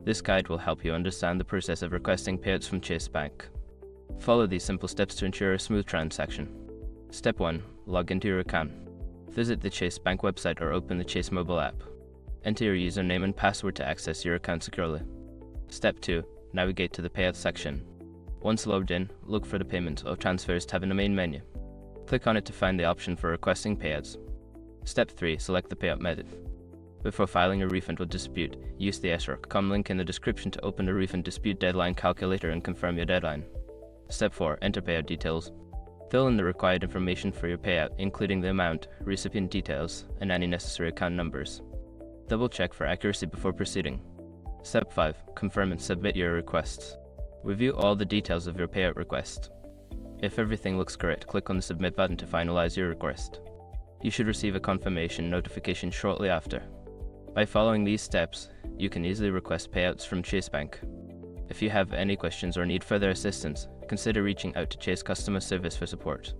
This guide will help you understand the process of requesting payouts from Chase Bank. Follow these simple steps to ensure a smooth transaction. Step 1. Log into your account. Visit the Chase Bank website or open the Chase mobile app. Enter your username and password to access your account securely. Step 2. Navigate to the Payouts section. Once logged in, look for the Payments or Transfers tab in the main menu. Click on it to find the option for requesting payouts. Step 3. Select the payout method. Before filing a refund or dispute, use the SR.com link in the description to open the refund dispute deadline calculator and confirm your deadline. Step 4. Enter payout details. Fill in the required information for your payout, including the amount, recipient details, and any necessary account numbers. Double check for accuracy before proceeding. Step 5. Confirm and submit your requests. Review all the details of your payout request. If everything looks correct, click on the Submit button to finalize your request. You should receive a confirmation notification shortly after. By following these steps, you can easily request payouts from Chase Bank. If you have any questions or need further assistance, consider reaching out to Chase Customer Service for support.